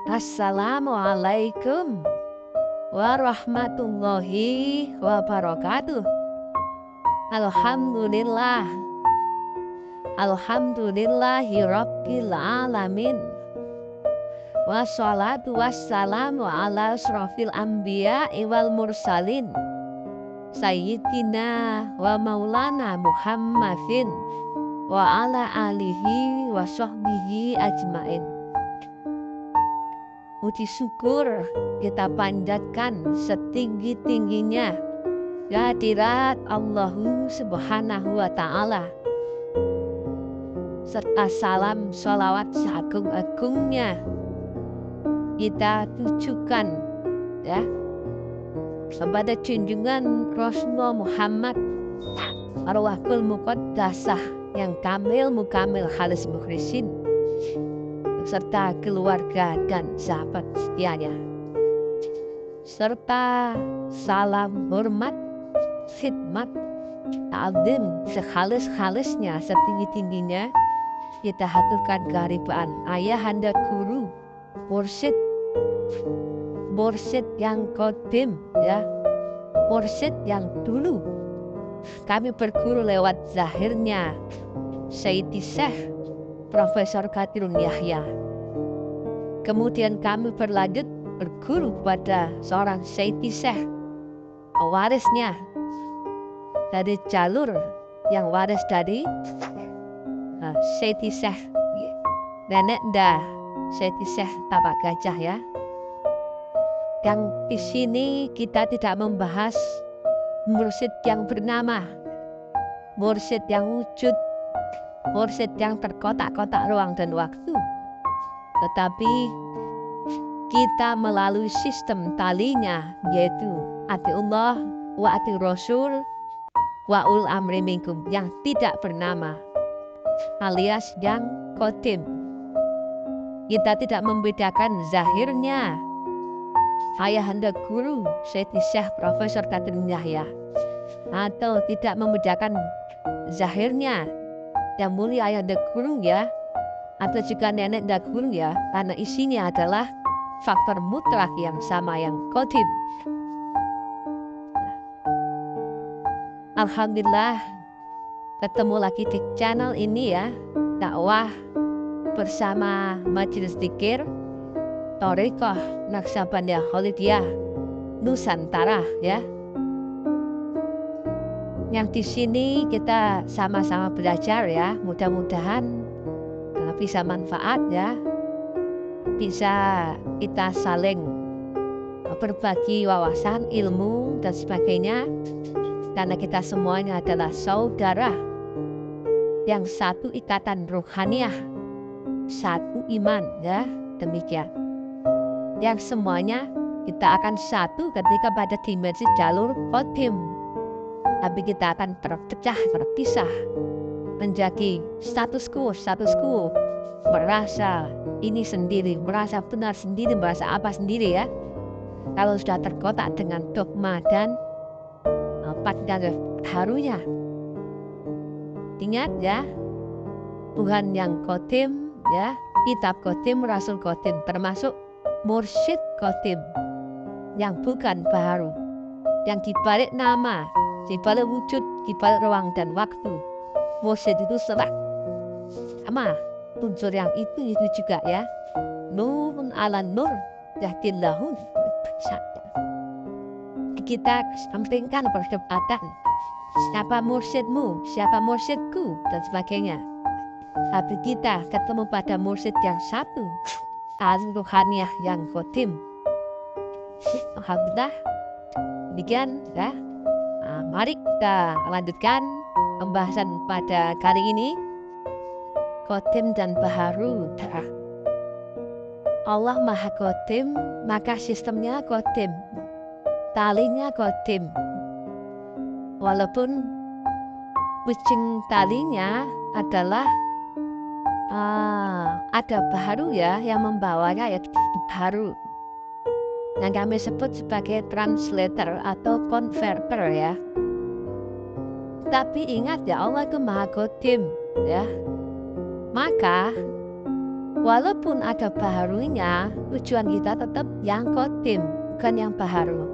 Assalamualaikum warahmatullahi wabarakatuh. Alhamdulillah. Alhamdulillahi rabbil alamin. Wassalatu wassalamu ala asrofil anbiya wal mursalin Sayyidina wa maulana Muhammadin wa ala alihi wa sahbihi ajmain. Puji syukur kita panjatkan setinggi-tingginya kehadirat Allah Subhanahu wa Ta'ala, serta salam sholawat seagung-agungnya kita tujukan ya kepada junjungan Rasulullah Muhammad Arwahul Muqaddasah yang kamil mukamil halis mukhlisin, serta keluarga dan sahabat setianya, serta salam hormat khidmat ta'zim sehalus-halusnya setinggi-tingginya kita haturkan kehadiran ayahanda guru mursyid yang qadim ya, mursyid yang dulu kami berguru lewat zahirnya Sayyidi Syekh Profesor Qadirun Yahya. Kemudian kami berlanjut berguru pada seorang Sayyidi Syekh, warisnya dari jalur yang waris dari Sayyidi Syekh nenek dah Sayyidi Syekh Tapak Gajah ya. Yang di sini kita tidak membahas mursyid yang bernama, mursyid yang wujud, mursyid yang terkotak-kotak ruang dan waktu, tetapi kita melalui sistem talinya, yaitu atiullah wa ati rasul wa ul amri minkum, yang tidak bernama alias yang qadim. Kita tidak membedakan zahirnya ayahanda guru Sayyidi Syekh Profesor Qadirun Yahya, atau tidak membedakan zahirnya yang mulia ayahanda guru ya, atau juga nenek dan guru ya, karena isinya adalah faktor mutlak yang sama, yang qadim. Alhamdulillah ketemu lagi di channel ini ya, dakwah bersama Majelis Dzikir Thariqah Naqsabandiyah Khalidiyah Nusantara ya. Yang di sini kita sama-sama belajar ya, mudah-mudahan bisa manfaat ya, bisa kita saling berbagi wawasan, ilmu dan sebagainya, karena kita semuanya adalah saudara yang satu ikatan ruhaniyah, satu iman ya, demikian. Yang semuanya kita akan satu ketika pada dimensi jalur qadim, tapi kita akan terpecah, terpisah menjadi status quo, merasa ini sendiri, merasa benar sendiri, merasa apa sendiri ya. Kalau sudah terkotak dengan dogma dan dan harunya, ingat ya, Tuhan yang qadim ya, kitab qadim, rasul qadim, termasuk mursyid qadim yang bukan baharu, yang dibalik nama, dibalik wujud, dibalik ruang dan waktu, mursyid itu sama unsur yang itu juga ya, nurun ala nur yahdillahu. Kita sampingkan perdebatan siapa mursyidmu, siapa mursyidku dan sebagainya, tapi kita ketemu pada mursyid yang satu, al-ruhaniyah yang qadim. Alhamdulillah demikian ya. Mari kita lanjutkan pembahasan pada kali ini, qadim dan baharu. Allah Maha Qadim, maka sistemnya qadim, talinya qadim. Walaupun ujung talinya adalah ada baharu ya, yang membawanya ya baharu, yang kami sebut sebagai translator atau converter ya. Tapi ingat ya, Allah itu Maha Qadim ya. Maka Walaupun ada baharunya, tujuan kita tetap yang kodim, bukan yang baharu.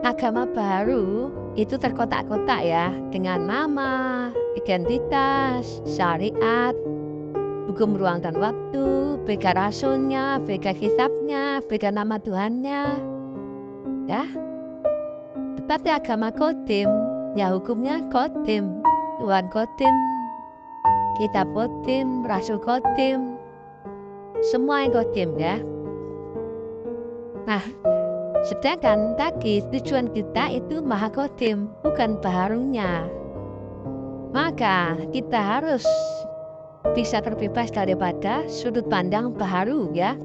Agama baru itu terkotak-kotak ya, dengan nama, identitas, syariat, hukum ruang dan waktu, beda rasulnya, beda kitabnya, beda nama Tuhannya. Ya. Tetapi agama kodim, ya hukumnya kodim, Tuhan kodim, kitab kodim, rasul kodim, semua yang kodim ya. Nah, sedangkan tadi tujuan kita itu maha kodim, bukan baharunya. Maka kita harus bisa terbebas daripada sudut pandang baharu ya.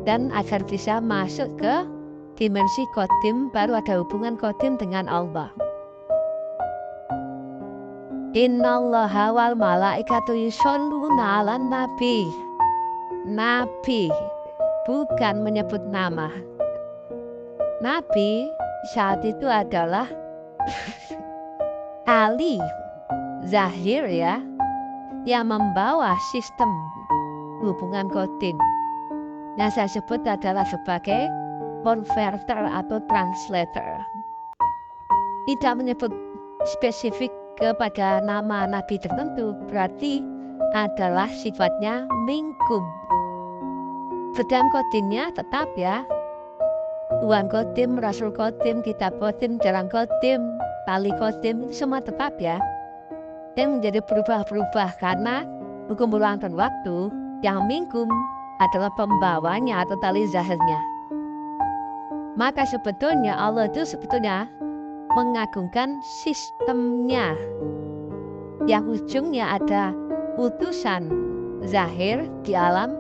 Dan agar bisa masuk ke dimensi kodim, baru ada hubungan kodim dengan Allah. Innallaha wal malaikatu yusholluna 'alan nabi. Nabi bukan menyebut nama. Nabi saat itu adalah Ali Zahir ya, yang membawa sistem hubungan kodim. Yang saya sebut adalah sebagai converter atau translator. Tidak menyebut spesifik kepada nama nabi tertentu, berarti adalah sifatnya minkum. Sedang kodimnya tetap ya, Tuhan kodim, rasul kodim, kitab kodim, jalan kodim, tali kodim, semua tetap ya. Dan menjadi berubah-berubah karena hukum ruang dan waktu. Yang minkum adalah pembawanya atau tali zahirnya. Maka sebetulnya Allah itu sebetulnya mengagungkan sistemnya, yang ujungnya ada utusan zahir di alam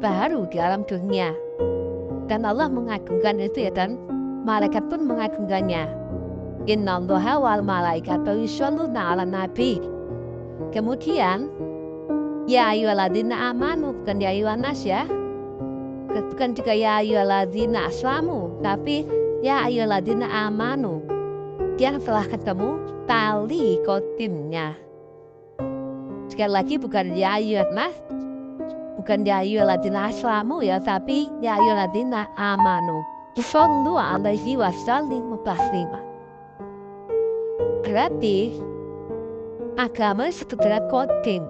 baharu, di alam dunia. Dan Allah mengagungkan itu ya, dan malaikat pun mengagungkannya. Innallaha wal malaikatu yusholluna 'alan nabi. Kemudian ya ayyuhalladzina amanu, bukan ya ayyuhannas ya, bukan juga ya ayyuhalladzina aslamu, tapi ya ayyuhalladzina amanu, yang telah ketemu tali kodimnya. Sekali lagi, bukan ya ayyuhannas, bukan ya ayyuhalladzina aslamu ya, tapi ya ayyuhalladzina amanu shollu alaihi wasallimu taslima. Berarti agama sebetulnya kodim,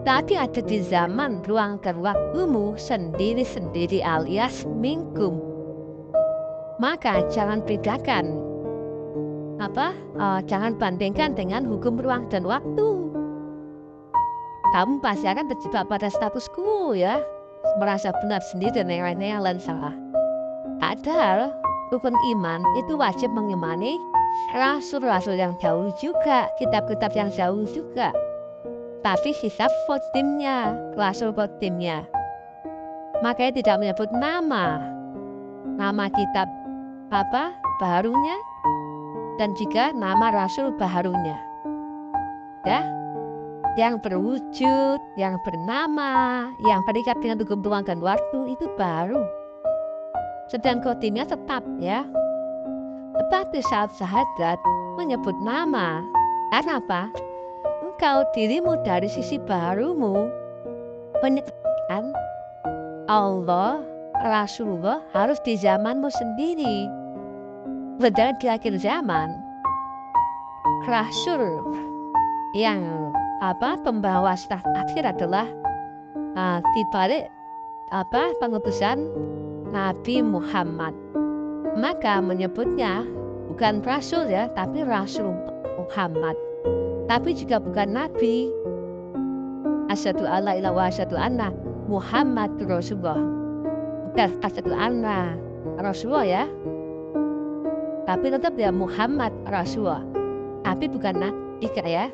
tapi ada di zaman, ruang dan waktumu sendiri-sendiri alias minkum. Maka jangan bedakan jangan bandingkan dengan hukum ruang dan waktu. Kamu pasti akan terjebak pada status quo ya, merasa benar sendiri dan yang lain salah. Padahal rukun iman itu wajib mengimani rasul-rasul yang jauh juga, kitab-kitab yang jauh juga. Tapi hisab kodimnya, rasul kodimnya. Makanya tidak menyebut nama kitab baharunya, dan juga nama rasul baharunya. Ya, yang berwujud, yang bernama, yang terikat dengan hukum ruang dan waktu itu baru. Sedang kodimnya tetap ya. Tetapi saat syahadat menyebut nama. Karena apa? Engkau dirimu dari sisi baharumu menyebutkan Allah, Rasulullah harus di zamanmu sendiri. Sedangkan di akhir zaman, Rasul yang pembawa staf akhir adalah dibalik pengutusan Nabi Muhammad. Maka menyebutnya bukan Rasul ya, tapi Rasul Muhammad. Tapi juga bukan Nabi. Asyhadu alla ilaha wa asyhadu anna Muhammad Rasulullah. Bukan asyhadu anna Rasulullah ya, tapi tetap ya Muhammad Rasulullah. Tapi bukan Nabi ya.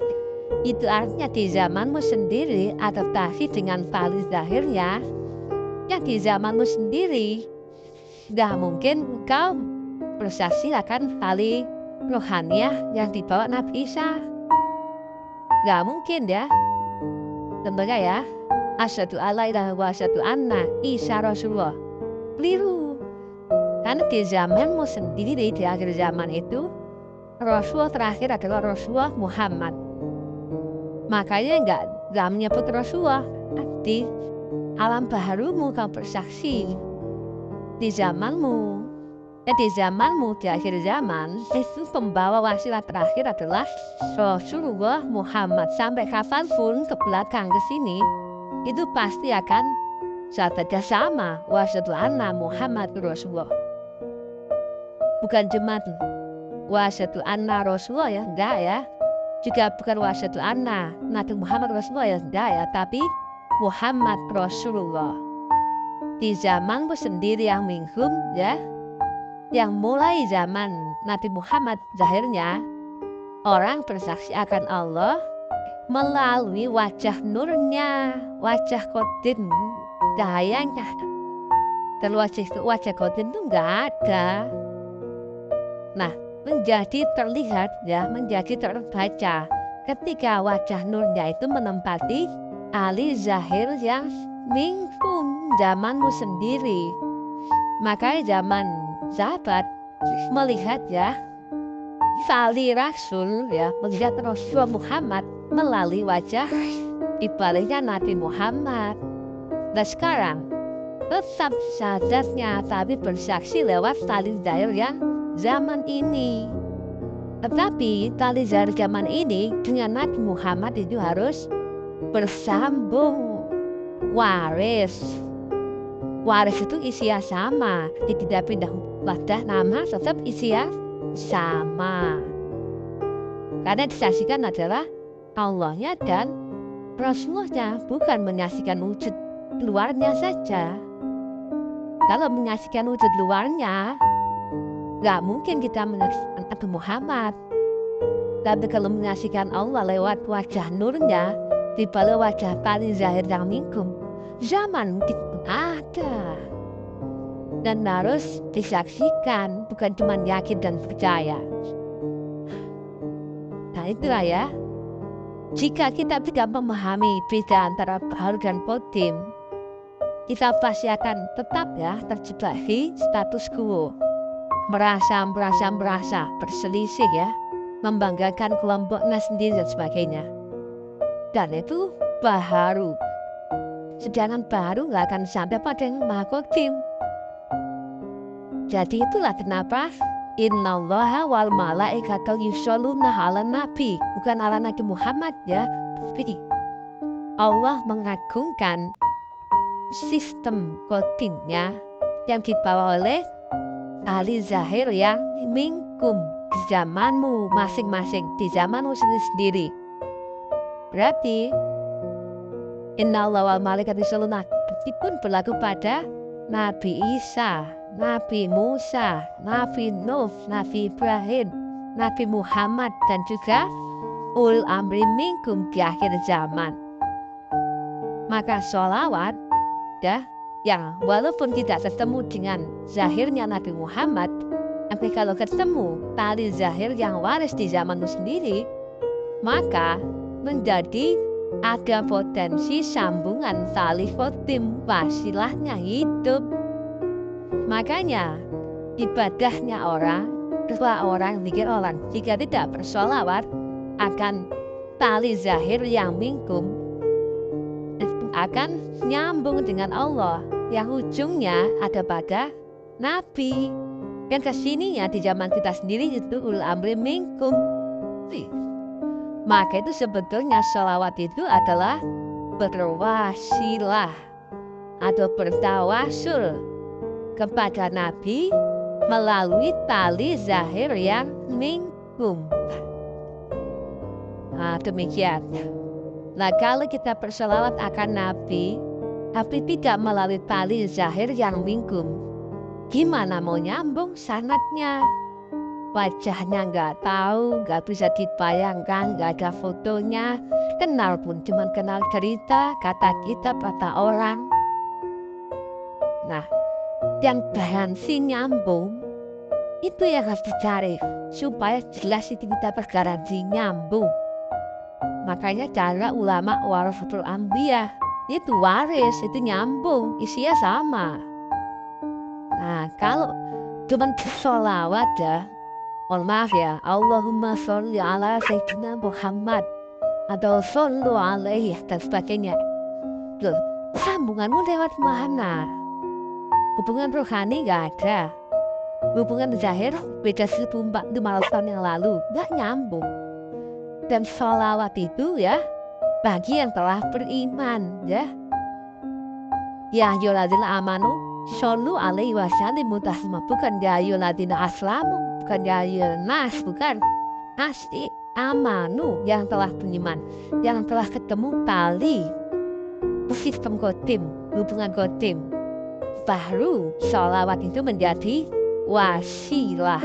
Itu artinya di zamanmu sendiri adaptasi dengan tali zahirnya. Yang di zamanmu sendiri tidak mungkin engkau bersaksi akan tali rohaniah yang dibawa Nabi Isa. Gak mungkin ya. Tentunya ya, asyhadu alla ilaha wa asyhadu anna Isa Rasulullah. Keliru. Karena di zamanmu sendiri, di akhir zaman itu, Rasulullah terakhir adalah Rasulullah Muhammad. Makanya gak menyebut Rasulullah. Di alam baharumu kau bersaksi di zamanmu. Di zamanmu, di akhir zaman, itu pembawa wasilah terakhir adalah Rasulullah Muhammad. Sampai kapanpun ke belakang ke sini, itu pasti akan sahabatnya sama. Wasyhadu anna Muhammad Rasulullah. Bukan cuma wasyhadu anna Rasulullah ya, enggak ya. Juga bukan wasyhadu anna Nabi Muhammad Rasulullah ya, enggak ya. Tapi Muhammad Rasulullah. Di zamanmu sendiri yang minhum ya, yang mulai zaman Nabi Muhammad zahirnya, orang bersaksi akan Allah melalui wajah nurnya, wajah kodim, cahayanya. Dan wajah kodim itu nggak ada. Nah, menjadi terlihat ya, menjadi terbaca ketika wajah nurnya itu menempati ali zahir yang minkum, zamanmu sendiri. Makanya zaman sahabat melihat ya Sali Rasul ya, melihat Rasul Muhammad melalui wajah ibaratnya Nabi Muhammad. Dan sekarang tetap syahadatnya tapi bersaksi lewat tali zahir yang zaman ini. Tetapi tali zahir zaman ini dengan Nabi Muhammad itu harus bersambung, waris. Waris itu isinya sama, tidak pindah wadah nama, tetap isinya sama. Karena disaksikan adalah Allahnya dan Rasulullah, bukan menyaksikan wujud luarnya saja. Kalau menyaksikan wujud luarnya, gak mungkin kita menyaksikan Nabi Muhammad. Tapi kalau menyaksikan Allah lewat wajah nurnya, di balik wajah paling zahir yang minkum, zaman kita ada. Dan harus disaksikan, bukan cuma yakin dan percaya. Nah itulah ya, jika kita tidak memahami beda antara baharu dan kodim, kita pasti akan tetap ya terjebak di status quo, merasa berselisih ya, membanggakan kelompoknya sendiri dan sebagainya. Dan itu baharu. Sedangkan baharu nggak akan sampai pada yang maha kodim. Jadi itulah kenapa Innallaha wal malaikata yusholluna 'alan nabi, bukan ala Nabi Muhammad ya, tapi Allah mengagungkan sistem kodimnya yang dibawa oleh ahli zahir yang minkum, di zamanmu masing-masing, di zamanmu sendiri. Berarti Innallaha wal malaikata yusholluna pun berlaku pada Nabi Isa, Nabi Musa, Nabi Nuh, Nabi Ibrahim, Nabi Muhammad, dan juga ulul amri minkum di akhir zaman. Maka sholawat ya, yang walaupun tidak ketemu dengan zahirnya Nabi Muhammad, tapi kalau ketemu tali zahir yang waris di zamanmu sendiri, maka menjadi ada potensi sambungan tali kodim, wasilahnya hidup. Makanya ibadahnya orang, dua orang mikir orang, jika tidak bersolawat akan tali zahir yang minkum akan nyambung dengan Allah, yang ujungnya ada pada Nabi. Dan kesininya di zaman kita sendiri itu ulul amri minkum. Maka itu sebetulnya sholawat itu adalah berwasilah atau bertawasul kepada Nabi melalui tali zahir yang minkum. Nah, demikian. Nah, kalau kita bersolawat akan Nabi, tapi tidak melalui tali zahir yang minkum, gimana mau nyambung sanadnya? Wajahnya nggak tahu, nggak bisa dibayangkan, nggak ada fotonya, kenal pun cuma kenal cerita, kata kitab, kata orang. Nah, yang garansi nyambung itu yang harus dicari supaya jelas itu kita bergaransi nyambung. Makanya cara ulama warasatul anbiya, itu waris, itu nyambung, isinya sama. Nah, kalau cuma sholawat ya, mohon maaf ya, Allahumma sholli ala Sayyidina Muhammad, atau sallu alaihi dan sebagainya. Loh, sambunganmu lewat mana? Hubungan rohani gak ada. Hubungan zahir beda 1400 tahun yang lalu, gak nyambung. Dan sholawat itu ya bagi yang telah beriman ya. Ya ayyuhalladzina amanu shollu alaihi wasallimu taslima, bukan ya ayyuhalladzina aslamu, bukan ya ayyuhan nas, bukan. Asli amanu yang telah beriman, yang telah ketemu tali sistem gotim, hubungan gotim. Baru sholawat itu menjadi wasilah.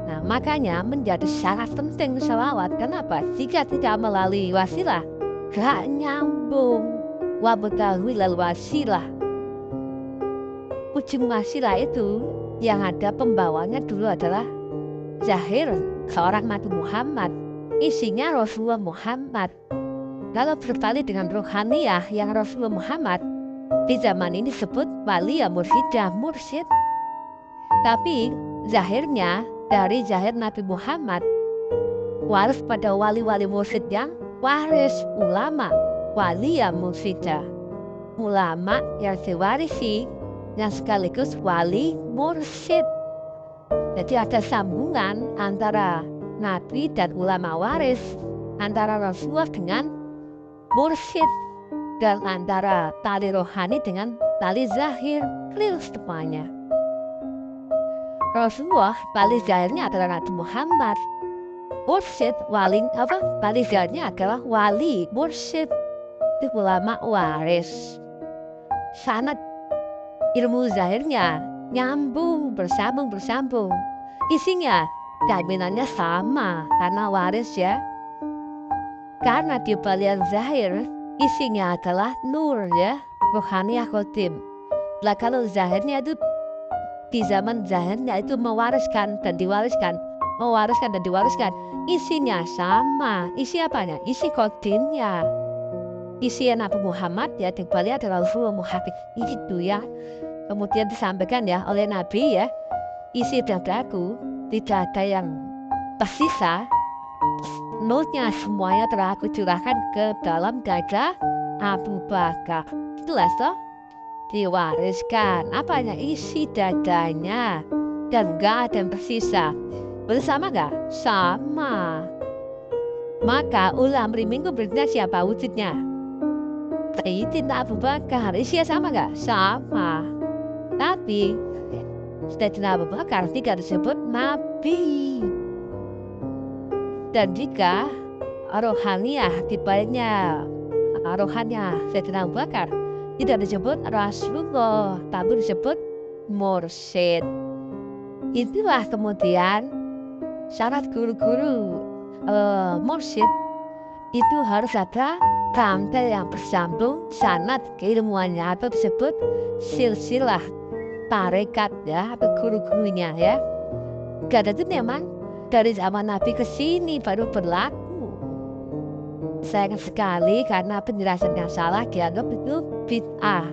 Nah makanya menjadi syarat penting sholawat. Kenapa? Jika tidak melalui wasilah gak nyambung. Wabtaghil lal wasilah. Ujung wasilah itu yang ada pembawanya dulu adalah zahir seorang Nabi Muhammad, isinya Rasulullah Muhammad. Kalau bertali dengan rohaniyah yang Rasulullah Muhammad, di zaman ini disebut wali ya mursidah, mursyid. Tapi zahirnya dari zahir Nabi Muhammad waris pada wali-wali mursyid yang waris ulama, wali ya mursidah, ulama yang diwarisi yang sekaligus wali mursyid. Jadi ada sambungan antara Nabi dan ulama waris, antara Rasulullah dengan mursyid, dan antara tali rohani dengan tali zahir. Clear semuanya. Rasulullah tali zahirnya adalah Nabi Muhammad. Mursyid tali zahirnya adalah wali mursyid, itu ulama waris. Sanad ilmu zahirnya nyambung, bersambung. Isinya jaminannya sama karena waris ya. Karena di balik zahir isinya adalah nur ya, rohaniyah qadim. Lah kalau zahirnya itu di zaman zahirnya itu mewariskan dan diwariskan, isinya sama. Isi apanya? Isi qadimnya. Isi Nabi Muhammad ya, di balik adalah Rasulullah Muhammad itu ya. Kemudian disampaikan ya oleh Nabi ya, isi dadaku tidak ada yang tersisa. Notnya semuanya telah aku curahkan ke dalam dada Abu Bakar. Jelas toh? Diwariskan apanya? Isi dadanya, dan gak ada yang tersisa. Bersama gak? Sama. Maka ulama minggu berarti siapa wujudnya? Sayyidina Abu Bakar. Isinya sama gak? Sama. Tapi Sayyidina Abu Bakar tidak disebut Nabi. Dan jika rohaniyah dibaliknya rohaniyah Sayyidina Abu Bakar tidak disebut Rasulullah, tapi disebut mursyid. Itulah kemudian syarat guru-guru mursyid itu harus ada rantai yang bersambung, sanad keilmuannya, atau disebut silsilah tarekat ya, atau guru-gurunya ya. Gak ada itu memang dari zaman Nabi ke sini baru berlaku. Sayang sekali karena penjelasan yang salah dianggap itu bid'ah.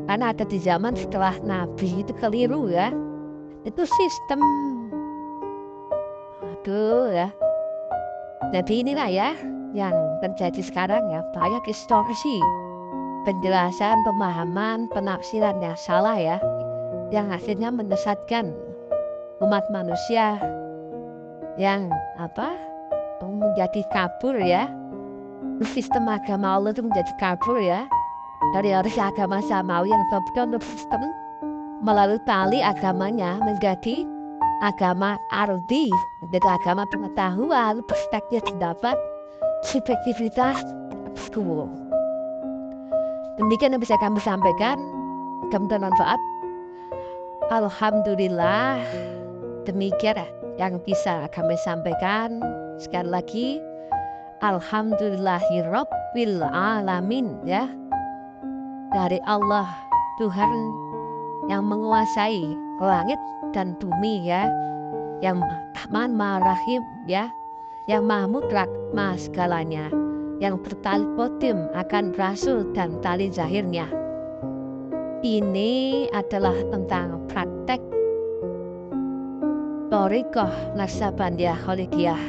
Karena ada di zaman setelah Nabi, itu keliru ya. Itu sistem. Aduh ya. Nabi inilah ya yang terjadi sekarang ya, banyak distorsi penjelasan, pemahaman, penafsiran yang salah ya, yang akhirnya menyesatkan umat manusia yang menjadi kabur ya. Sistem agama Allah itu menjadi kabur ya, dari harus agama samawi yang betul sistem melalui tali agamanya menjadi agama ardi, menjadi agama pengetahuan, perspektif pendapat, subjektivitas abstrak. Demikian yang bisa kami sampaikan. Mudah-mudahan manfaat. Alhamdulillah, demikian yang bisa kami sampaikan. Sekali lagi, alhamdulillahirabbil alamin ya. Dari Allah Tuhan yang menguasai langit dan bumi ya, yang Rahman Maha Rahim ya, yang Maha Mutlak Maha segalanya, yang bertali qadim akan Rasul dan tali zahirnya. Ini adalah tentang praktek Thariqah Naqsabandiyah Khalidiyah.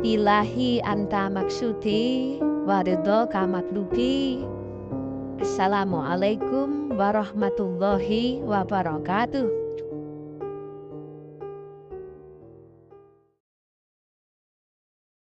Ilahi anta maksudi waridho kamatlubi. Assalamualaikum warahmatullahi wabarakatuh.